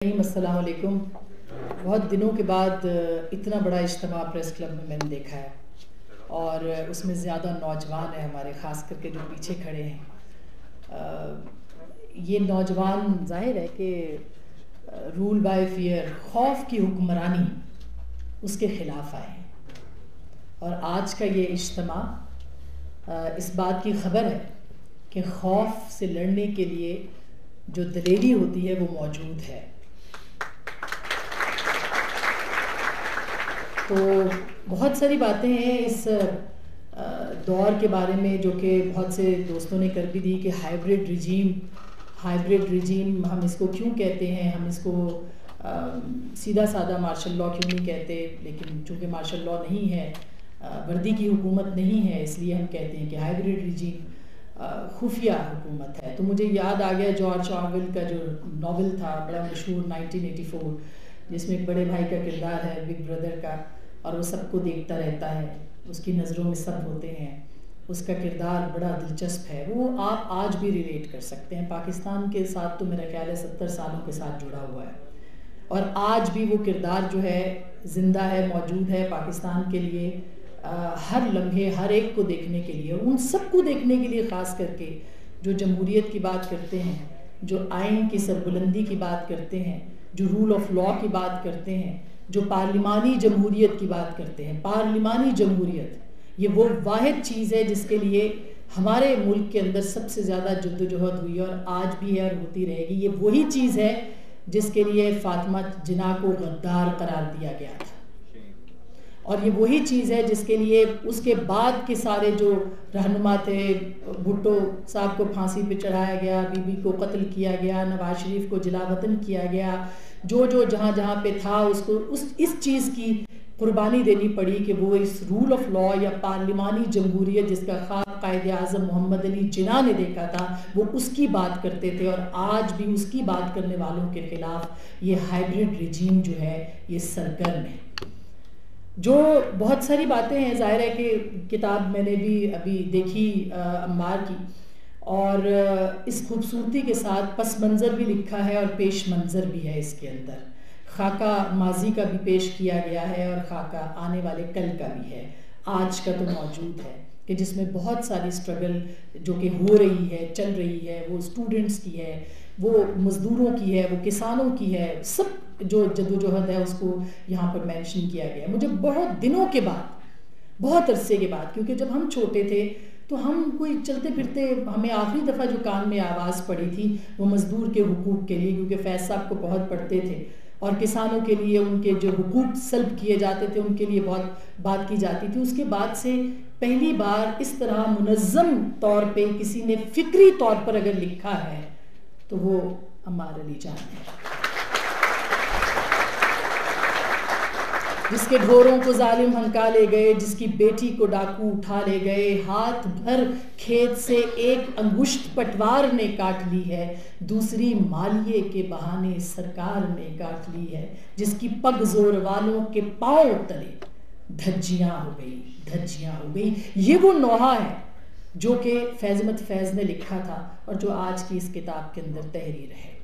السلام علیکم. بہت دنوں کے بعد اتنا بڑا اجتماع پریس کلب میں نے دیکھا ہے اور اس میں زیادہ نوجوان ہیں ہمارے، خاص کر کے جو پیچھے کھڑے ہیں. یہ نوجوان ظاہر ہے کہ رول بائی فیئر، خوف کی حکمرانی، اس کے خلاف آئے ہیں. اور آج کا یہ اجتماع اس بات کی خبر ہے کہ خوف سے لڑنے کے لیے جو دلیری ہوتی ہے وہ موجود ہے. تو بہت ساری باتیں ہیں اس دور کے بارے میں جو کہ بہت سے دوستوں نے کر بھی دی کہ ہائیبرڈ رجیم ہم اس کو کیوں کہتے ہیں. ہم اس کو سیدھا سادہ مارشل لاء کیوں نہیں کہتے، لیکن چونکہ مارشل لاء نہیں ہے، وردی کی حکومت نہیں ہے، اس لیے ہم کہتے ہیں کہ ہائیبرڈ رجیم خفیہ حکومت ہے. تو مجھے یاد آ گیا جارج آرویل کا جو ناول تھا بڑا مشہور 1984، جس میں ایک بڑے بھائی کا کردار ہے بگ بردر کا، اور وہ سب کو دیکھتا رہتا ہے، اس کی نظروں میں سب ہوتے ہیں. اس کا کردار بڑا دلچسپ ہے، وہ آپ آج بھی ریلیٹ کر سکتے ہیں. پاکستان کے ساتھ تو میرا خیال ہے 70 سالوں کے ساتھ جڑا ہوا ہے، اور آج بھی وہ کردار جو ہے زندہ ہے، موجود ہے پاکستان کے لیے، ہر لمحے ہر ایک کو دیکھنے کے لیے، اور ان سب کو دیکھنے کے لیے خاص کر کے جو جمہوریت کی بات کرتے ہیں، جو آئین کی سربلندی کی بات کرتے ہیں، جو رول آف لاء کی بات کرتے ہیں، جو پارلیمانی جمہوریت کی بات کرتے ہیں. پارلیمانی جمہوریت یہ وہ واحد چیز ہے جس کے لیے ہمارے ملک کے اندر سب سے زیادہ جدوجہد ہوئی ہے، اور آج بھی ہے اور ہوتی رہے گی. یہ وہی چیز ہے جس کے لیے فاطمہ جناح کو غدار قرار دیا گیا تھا، اور یہ وہی چیز ہے جس کے لیے اس کے بعد کے سارے جو رہنما تھے، بھٹو صاحب کو پھانسی پہ چڑھایا گیا، بی بی کو قتل کیا گیا، نواز شریف کو جلا وطن کیا گیا، جو جہاں پہ تھا اس کو اس چیز کی قربانی دینی پڑی کہ وہ اس رول آف لاء یا پارلیمانی جمہوریت جس کا خواب قائد اعظم محمد علی جناح نے دیکھا تھا، وہ اس کی بات کرتے تھے. اور آج بھی اس کی بات کرنے والوں کے خلاف یہ ہائیبرڈ رجیم جو ہے یہ سرگرم ہے. جو بہت ساری باتیں ہیں، ظاہر ہے کہ کتاب میں نے بھی ابھی دیکھی عمار کی، اور اس خوبصورتی کے ساتھ پس منظر بھی لکھا ہے اور پیش منظر بھی ہے. اس کے اندر خاکہ ماضی کا بھی پیش کیا گیا ہے اور خاکہ آنے والے کل کا بھی ہے، آج کا تو موجود ہے، کہ جس میں بہت ساری سٹرگل جو کہ ہو رہی ہے، چل رہی ہے، وہ اسٹوڈنٹس کی ہے، وہ مزدوروں کی ہے، وہ کسانوں کی ہے. سب جو جدوجہد ہے اس کو یہاں پر مینشن کیا گیا ہے. مجھے بہت دنوں کے بعد، بہت عرصے کے بعد، کیونکہ جب ہم چھوٹے تھے تو ہم کوئی چلتے پھرتے، ہمیں آخری دفعہ جو کان میں آواز پڑی تھی وہ مزدور کے حقوق کے لیے، کیونکہ فیض صاحب کو بہت پڑھتے تھے، اور کسانوں کے لیے ان کے جو حقوق سلب کیے جاتے تھے ان کے لیے بہت بات کی جاتی تھی. اس کے بعد سے پہلی بار اس طرح منظم طور پہ کسی نے فکری طور پر اگر لکھا ہے تو وہ عمار علی جان ہے، جس کے ڈھوروں کو ظالم ہنکا لے گئے، جس کی بیٹی کو ڈاکو اٹھا لے گئے، ہاتھ بھر کھیت سے ایک انگشت پٹوار نے کاٹ لی ہے، دوسری مالیے کے بہانے سرکار نے کاٹ لی ہے، جس کی پگ زور والوں کے پاؤں تلے دھجیاں ہو گئی. یہ وہ نوحہ ہے جو کہ فیض احمد فیض نے لکھا تھا اور جو آج کی اس کتاب کے اندر تحریر ہے.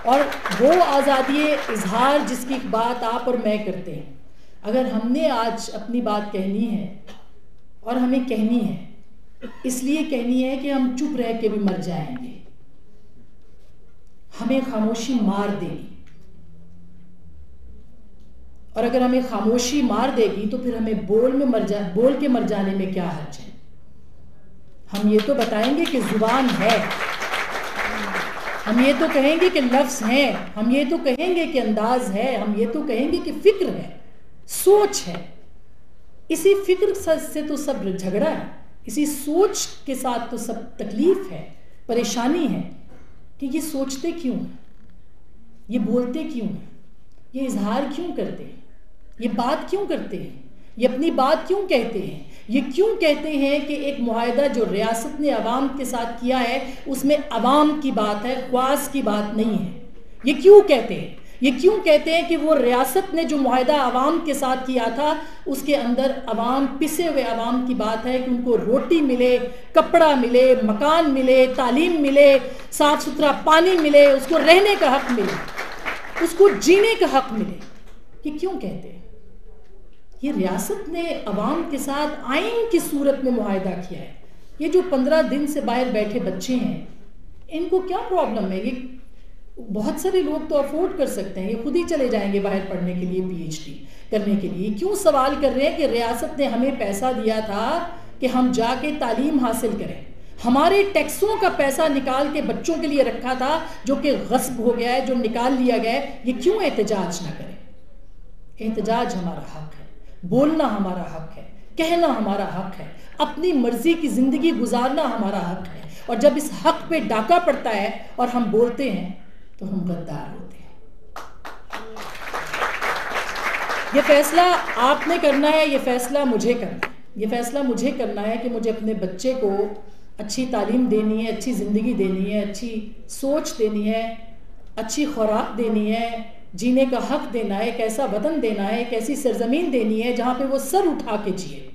اور وہ آزادی اظہار جس کی بات آپ اور میں کرتے ہیں، اگر ہم نے آج اپنی بات کہنی ہے، اور ہمیں کہنی ہے، اس لیے کہنی ہے کہ ہم چپ رہ کے بھی مر جائیں گے، ہمیں خاموشی مار دے گی. اور اگر ہمیں خاموشی مار دے گی تو پھر ہمیں بول کے مر جانے میں کیا حرج ہے. ہم یہ تو بتائیں گے کہ زبان ہے، ہم یہ تو کہیں گے کہ لفظ ہیں، ہم یہ تو کہیں گے کہ انداز ہے، ہم یہ تو کہیں گے کہ فکر ہے، سوچ ہے. اسی فکر سے تو سب جھگڑا ہے، اسی سوچ کے ساتھ تو سب تکلیف ہے، پریشانی ہے کہ یہ سوچتے کیوں ہیں، یہ بولتے کیوں ہیں، یہ اظہار کیوں کرتے ہیں، یہ بات کیوں کرتے ہیں، یہ اپنی بات کیوں کہتے ہیں. یہ کیوں کہتے ہیں کہ ایک معاہدہ جو ریاست نے عوام کے ساتھ کیا ہے اس میں عوام کی بات ہے، خواص کی بات نہیں ہے. یہ کیوں کہتے ہیں؟ یہ کیوں کہتے ہیں کہ وہ ریاست نے جو معاہدہ عوام کے ساتھ کیا تھا اس کے اندر عوام، پسے ہوئے عوام کی بات ہے کہ ان کو روٹی ملے، کپڑا ملے، مکان ملے، تعلیم ملے، صاف ستھرا پانی ملے، اس کو رہنے کا حق ملے. اس کو جینے کا حق ملے. یہ کیوں کہتے ہیں؟ یہ ریاست نے عوام کے ساتھ آئین کی صورت میں معاہدہ کیا ہے. یہ جو 15 دن سے باہر بیٹھے بچے ہیں ان کو کیا پرابلم ہے؟ یہ بہت سارے لوگ تو افورڈ کر سکتے ہیں, یہ خود ہی چلے جائیں گے باہر پڑھنے کے لیے, پی ایچ ڈی کرنے کے لیے. کیوں سوال کر رہے ہیں کہ ریاست نے ہمیں پیسہ دیا تھا کہ ہم جا کے تعلیم حاصل کریں, ہمارے ٹیکسوں کا پیسہ نکال کے بچوں کے لیے رکھا تھا جو کہ غصب ہو گیا ہے, جو نکال لیا گیا ہے. یہ کیوں احتجاج نہ کریں؟ احتجاج ہمارا حق ہے, بولنا ہمارا حق ہے, کہنا ہمارا حق ہے, اپنی مرضی کی زندگی گزارنا ہمارا حق ہے. اور جب اس حق پہ ڈاکہ پڑتا ہے اور ہم بولتے ہیں تو ہم غدار ہوتے ہیں. یہ فیصلہ آپ نے کرنا ہے, یہ فیصلہ مجھے کرنا ہے. یہ فیصلہ مجھے کرنا ہے کہ مجھے اپنے بچے کو اچھی تعلیم دینی ہے, اچھی زندگی دینی ہے, اچھی سوچ دینی ہے, اچھی خوراک دینی ہے, جینے کا حق دینا ہے, ایک ایسا وطن دینا ہے, ایک ایسی سرزمین دینی ہے جہاں پہ وہ سر اٹھا کے جیے,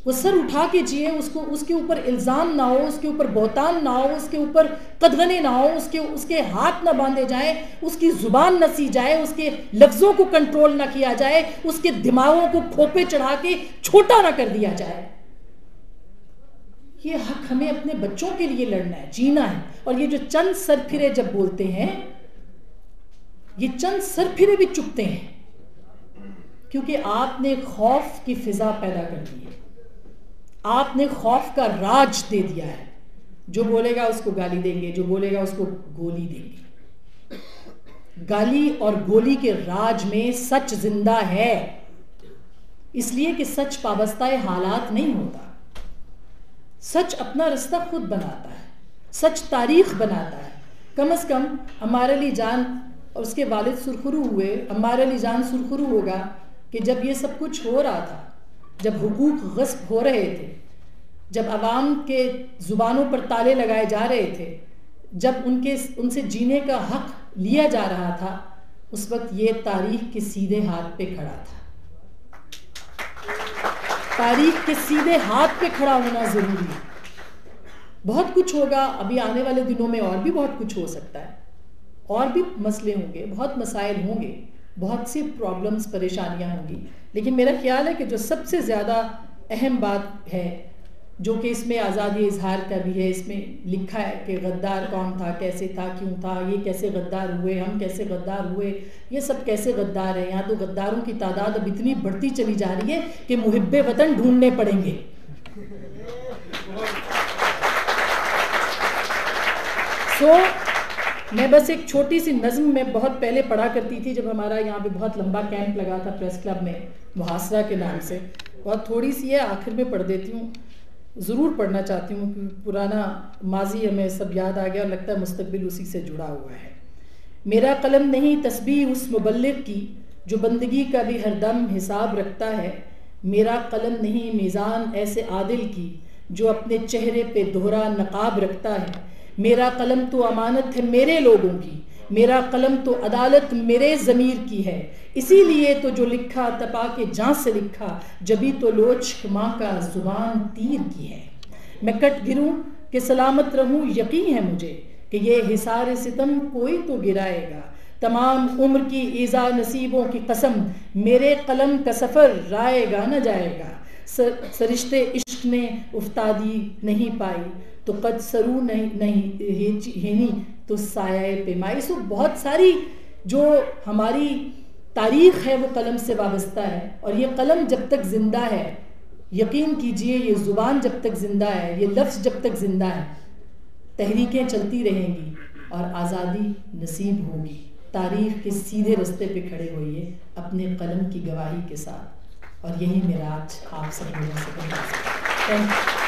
وہ سر اٹھا کے جیے, اس کے اوپر الزام نہ ہو, اس کے اوپر بہتان نہ ہو, اس کے اوپر قدغنے نہ ہو, اس کے ہاتھ نہ باندھے جائیں, اس کی زبان نہ سی جائے, اس کے لفظوں کو کنٹرول نہ کیا جائے, اس کے دماغوں کو کھوپے چڑھا کے چھوٹا نہ کر دیا جائے. یہ حق ہمیں اپنے بچوں کے لیے لڑنا ہے, جینا ہے. اور یہ جو چند سر پھرے جب بولتے ہیں, یہ چند سر پھرے بھی چپتے ہیں کیونکہ آپ نے خوف کی فضا پیدا کر دی ہے, آپ نے خوف کا راج دے دیا ہے. جو بولے گا اس کو گالی دیں گے, جو بولے گا اس کو گولی دیں گے. گالی اور گولی کے راج میں سچ زندہ ہے, اس لیے کہ سچ پابستہ حالات نہیں ہوتا. سچ اپنا رستہ خود بناتا ہے, سچ تاریخ بناتا ہے. کم از کم عمار علی جان اور اس کے والد سرخرو ہوئے. عمار علی جان سرخرو ہوگا کہ جب یہ سب کچھ ہو رہا تھا, جب حقوق غصب ہو رہے تھے, جب عوام کے زبانوں پر تالے لگائے جا رہے تھے, جب ان سے جینے کا حق لیا جا رہا تھا, اس وقت یہ تاریخ کے سیدھے ہاتھ پہ کھڑا تھا. تاریخ کے سیدھے ہاتھ پہ کھڑا ہونا ضروری ہے. بہت کچھ ہوگا ابھی آنے والے دنوں میں, اور بھی بہت کچھ ہو سکتا ہے, اور بھی مسئلے ہوں گے, بہت مسائل ہوں گے, بہت سی پرابلمز, پریشانیاں ہوں گی. لیکن میرا خیال ہے کہ جو سب سے زیادہ اہم بات ہے, جو کہ اس میں آزادی اظہار کا بھی ہے, اس میں لکھا ہے کہ غدار کون تھا, کیسے تھا, کیوں تھا, یہ کیسے غدار ہوئے, ہم کیسے غدار ہوئے, یہ سب کیسے غدار ہیں. یہاں تو غداروں کی تعداد اب اتنی بڑھتی چلی جا رہی ہے کہ محب وطن ڈھونڈنے پڑیں گے. میں بس ایک چھوٹی سی نظم میں بہت پہلے پڑھا کرتی تھی جب ہمارا یہاں پہ بہت لمبا کیمپ لگا تھا پریس کلب میں, محاصرہ کے نام سے. بہت تھوڑی سی ہے, آخر میں پڑھ دیتی ہوں. ضرور پڑھنا چاہتی ہوں کہ پرانا ماضی ہمیں سب یاد آ گیا اور لگتا ہے مستقبل اسی سے جڑا ہوا ہے. میرا قلم نہیں تسبیح اس مبلغ کی جو بندگی کا بھی ہر دم حساب رکھتا ہے. میرا قلم نہیں میزان ایسے عادل کی جو اپنے چہرے پہ دوہرا نقاب رکھتا ہے. میرا قلم تو امانت ہے میرے لوگوں کی, میرا قلم تو عدالت میرے ضمیر کی ہے. اسی لیے تو جو لکھا تپا کے جان سے لکھا, جبھی تو لوچ ماں کا زبان تیر کی ہے. میں کٹ گروں کہ سلامت رہوں, یقین ہے مجھے کہ یہ حصار ستم کوئی تو گرائے گا. تمام عمر کی ایذا نصیبوں کی قسم, میرے قلم کا سفر رائے گا نہ جائے گا. سرشتے عشق نے افتادی نہیں پائی تو قد سرو نہیں ہینی تو سایہ پیمائی. سو بہت ساری جو ہماری تاریخ ہے وہ قلم سے وابستہ ہے, اور یہ قلم جب تک زندہ ہے, یقین کیجئے یہ زبان جب تک زندہ ہے, یہ لفظ جب تک زندہ ہے, تحریکیں چلتی رہیں گی اور آزادی نصیب ہوگی. تاریخ کے سیدھے رستے پہ کھڑے ہوئیے اپنے قلم کی گواہی کے ساتھ, اور یہی میرا آج آپ سے تھینک یو.